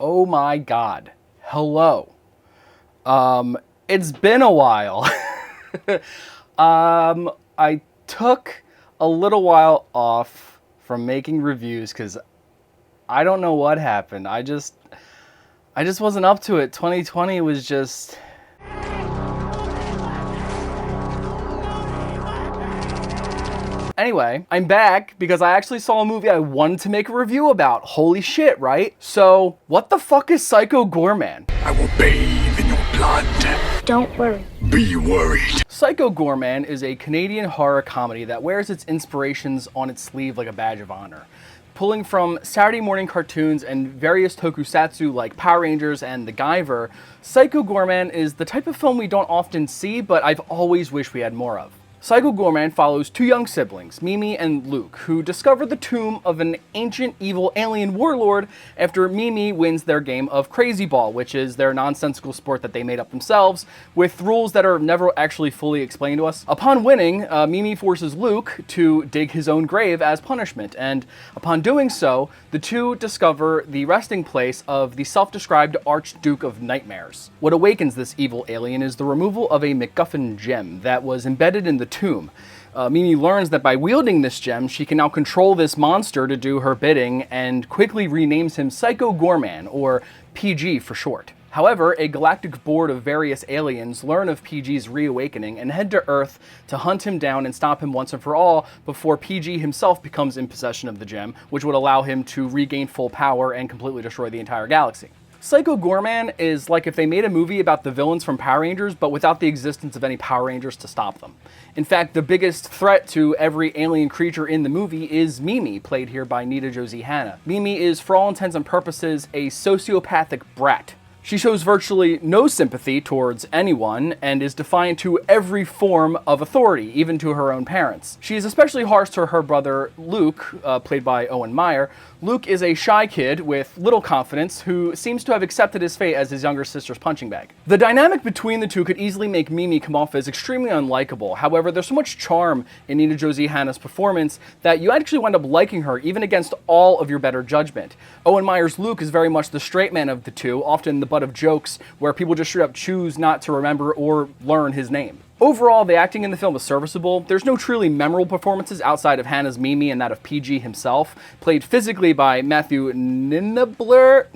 Oh my God. Hello. It's been a while. I took a little while off from making reviews because I don't know what happened. I just wasn't up to it. 2020 was just... Anyway, I'm back because I actually saw a movie I wanted to make a review about. Holy shit, right? So, what the fuck is Psycho Goreman? I will bathe in your blood. Don't worry. Be worried. Psycho Goreman is a Canadian horror comedy that wears its inspirations on its sleeve like a badge of honor. Pulling from Saturday morning cartoons and various tokusatsu like Power Rangers and The Guyver, Psycho Goreman is the type of film we don't often see, but I've always wished we had more of. Psycho Goreman follows two young siblings, Mimi and Luke, who discover the tomb of an ancient evil alien warlord after Mimi wins their game of Crazy Ball, which is their nonsensical sport that they made up themselves, with rules that are never actually fully explained to us. Upon winning, Mimi forces Luke to dig his own grave as punishment, and upon doing so, the two discover the resting place of the self-described Archduke of Nightmares. What awakens this evil alien is the removal of a MacGuffin gem that was embedded in the tomb. Mimi learns that by wielding this gem, she can now control this monster to do her bidding and quickly renames him Psycho Goreman, or PG for short. However, a galactic board of various aliens learn of PG's reawakening and head to Earth to hunt him down and stop him once and for all before PG himself becomes in possession of the gem, which would allow him to regain full power and completely destroy the entire galaxy. Psycho Goreman is like if they made a movie about the villains from Power Rangers, but without the existence of any Power Rangers to stop them. In fact, the biggest threat to every alien creature in the movie is Mimi, played here by Nita Josie Hanna. Mimi is, for all intents and purposes, a sociopathic brat. She shows virtually no sympathy towards anyone and is defiant to every form of authority, even to her own parents. She is especially harsh to her brother Luke, played by Owen Meyer. Luke is a shy kid with little confidence who seems to have accepted his fate as his younger sister's punching bag. The dynamic between the two could easily make Mimi come off as extremely unlikable. However, there's so much charm in Nita Josie Hanna's performance that you actually wind up liking her even against all of your better judgment. Owen Meyer's Luke is very much the straight man of the two, often the butt of jokes where people just straight up choose not to remember or learn his name. Overall, the acting in the film is serviceable. There's no truly memorable performances outside of Hannah's Mimi and that of PG himself, played physically by Matthew Nienaber,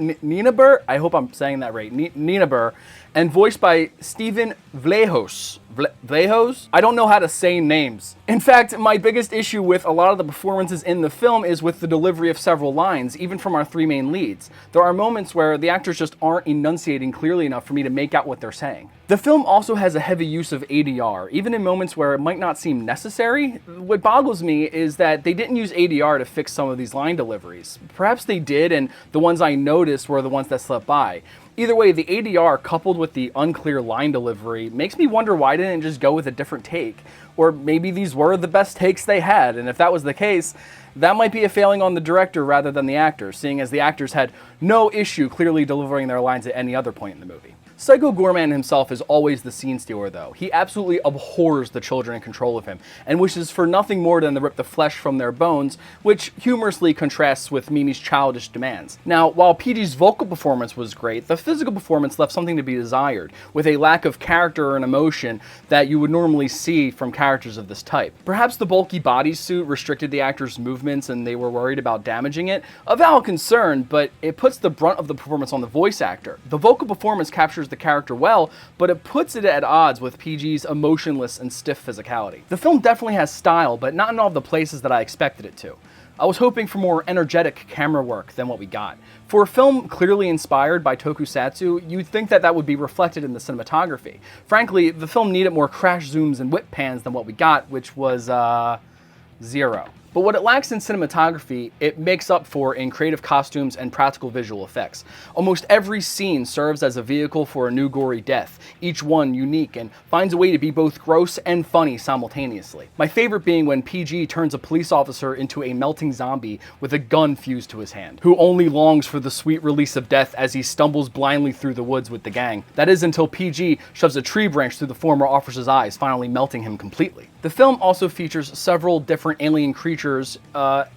I hope I'm saying that right, Nienaber, and voiced by Stephen Vlahos. Vlahos? I don't know how to say names. In fact, my biggest issue with a lot of the performances in the film is with the delivery of several lines, even from our three main leads. There are moments where the actors just aren't enunciating clearly enough for me to make out what they're saying. The film also has a heavy use of ADR, even in moments where it might not seem necessary. What boggles me is that they didn't use ADR to fix some of these line deliveries. Perhaps they did, and the ones I noticed were the ones that slipped by. Either way, the ADR coupled with the unclear line delivery makes me wonder why didn't it just go with a different take? Or maybe these were the best takes they had, and if that was the case, that might be a failing on the director rather than the actors, seeing as the actors had no issue clearly delivering their lines at any other point in the movie. Psycho Goreman himself is always the scene stealer, though. He absolutely abhors the children in control of him, and wishes for nothing more than to rip the flesh from their bones, which humorously contrasts with Mimi's childish demands. Now, while PG's vocal performance was great, the physical performance left something to be desired, with a lack of character and emotion that you would normally see from characters of this type. Perhaps the bulky bodysuit restricted the actor's movements and they were worried about damaging it. A valid concern, but it puts the brunt of the performance on the voice actor. The vocal performance captures the character well, but it puts it at odds with PG's emotionless and stiff physicality. The film definitely has style, but not in all the places that I expected it to. I was hoping for more energetic camera work than what we got. For a film clearly inspired by tokusatsu, you'd think that that would be reflected in the cinematography. Frankly, the film needed more crash zooms and whip pans than what we got, which was, zero. But what it lacks in cinematography, it makes up for in creative costumes and practical visual effects. Almost every scene serves as a vehicle for a new gory death, each one unique and finds a way to be both gross and funny simultaneously. My favorite being when PG turns a police officer into a melting zombie with a gun fused to his hand, who only longs for the sweet release of death as he stumbles blindly through the woods with the gang. That is until PG shoves a tree branch through the former officer's eyes, finally melting him completely. The film also features several different alien creatures creatures,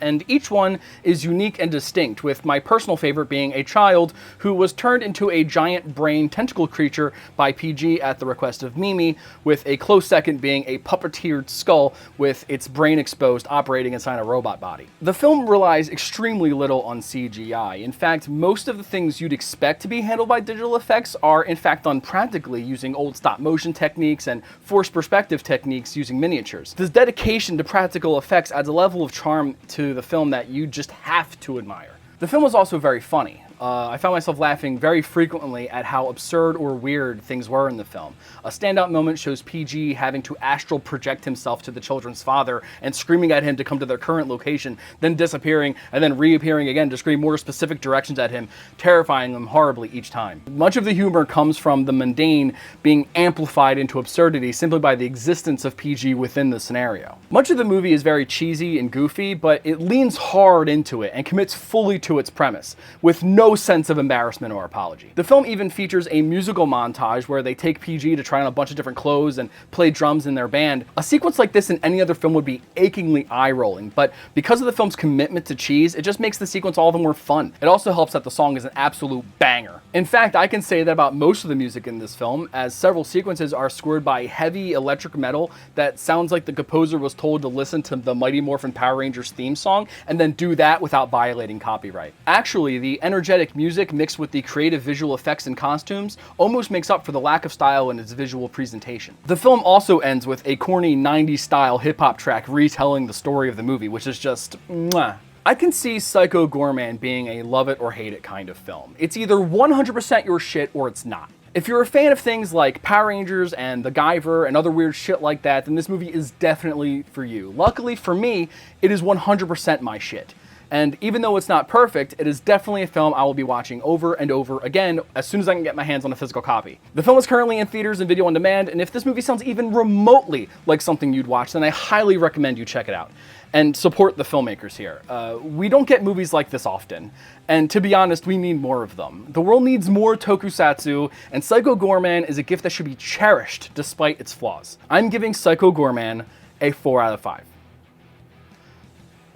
and each one is unique and distinct, with my personal favorite being a child who was turned into a giant brain tentacle creature by PG at the request of Mimi, with a close second being a puppeteered skull with its brain exposed operating inside a robot body. The film relies extremely little on CGI. In fact, most of the things you'd expect to be handled by digital effects are in fact done practically using old stop motion techniques and forced perspective techniques using miniatures. This dedication to practical effects adds a level of charm to the film that you just have to admire. The film was also very funny. I found myself laughing very frequently at how absurd or weird things were in the film. A standout moment shows PG having to astral project himself to the children's father and screaming at him to come to their current location, then disappearing and then reappearing again to scream more specific directions at him, terrifying him horribly each time. Much of the humor comes from the mundane being amplified into absurdity simply by the existence of PG within the scenario. Much of the movie is very cheesy and goofy, but it leans hard into it and commits fully to its premise, with no sense of embarrassment or apology. The film even features a musical montage where they take PG to try on a bunch of different clothes and play drums in their band. A sequence like this in any other film would be achingly eye-rolling, but because of the film's commitment to cheese, it just makes the sequence all the more fun. It also helps that the song is an absolute banger. In fact, I can say that about most of the music in this film, as several sequences are scored by heavy electric metal that sounds like the composer was told to listen to the Mighty Morphin Power Rangers theme song and then do that without violating copyright. Actually, the energetic music mixed with the creative visual effects and costumes almost makes up for the lack of style in its visual presentation. The film also ends with a corny 90s style hip-hop track retelling the story of the movie, which is just mwah. I can see Psycho Goreman being a love it or hate it kind of film. It's either 100% your shit or it's not. If you're a fan of things like Power Rangers and The Guyver and other weird shit like that, then this movie is definitely for you. Luckily for me, it is 100% my shit. And even though it's not perfect, it is definitely a film I will be watching over and over again as soon as I can get my hands on a physical copy. The film is currently in theaters and video on demand, and if this movie sounds even remotely like something you'd watch, then I highly recommend you check it out and support the filmmakers here. We don't get movies like this often, and to be honest, we need more of them. The world needs more tokusatsu, and Psycho Goreman is a gift that should be cherished despite its flaws. I'm giving Psycho Goreman a 4 out of 5.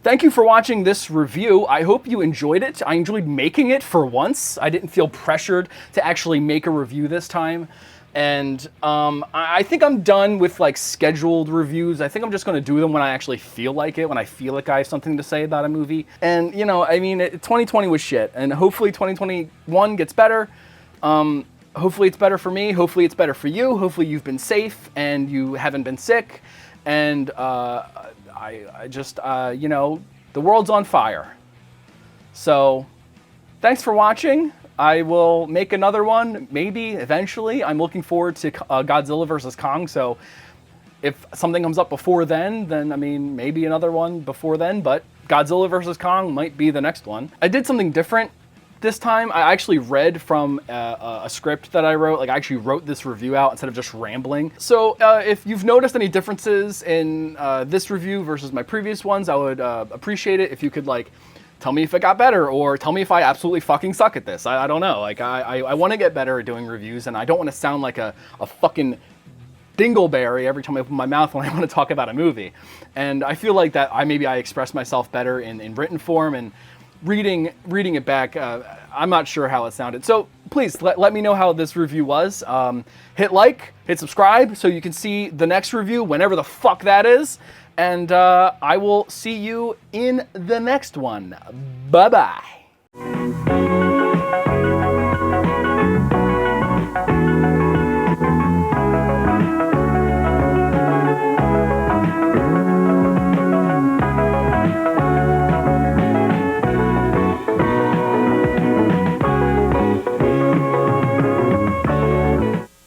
Thank you for watching this review. I hope you enjoyed it. I enjoyed making it for once. I didn't feel pressured to actually make a review this time. And I think I'm done with like scheduled reviews. I think I'm just gonna do them when I actually feel like it, when I feel like I have something to say about a movie. And you know, I mean, 2020 was shit, and hopefully 2021 gets better. Hopefully it's better for me. Hopefully it's better for you. Hopefully you've been safe and you haven't been sick. And I just, you know, the world's on fire. So, thanks for watching. I will make another one, maybe, eventually. I'm looking forward to Godzilla vs. Kong, so if something comes up before then, I mean, maybe another one before then, but Godzilla vs. Kong might be the next one. I did something different this time. I actually read from a script that I wrote. Like, I actually wrote this review out instead of just rambling. So if you've noticed any differences in this review versus my previous ones, I would appreciate it if you could, like, tell me if it got better, or tell me if I absolutely fucking suck at this. I don't know. Like, I want to get better at doing reviews, and I don't want to sound like a fucking dingleberry every time I open my mouth when I want to talk about a movie. And I feel like that maybe I express myself better in written form, and reading it back, I'm not sure how it sounded. So please let me know how this review was. Hit like, hit subscribe so you can see the next review whenever the fuck that is. And I will see you in the next one. Bye-bye.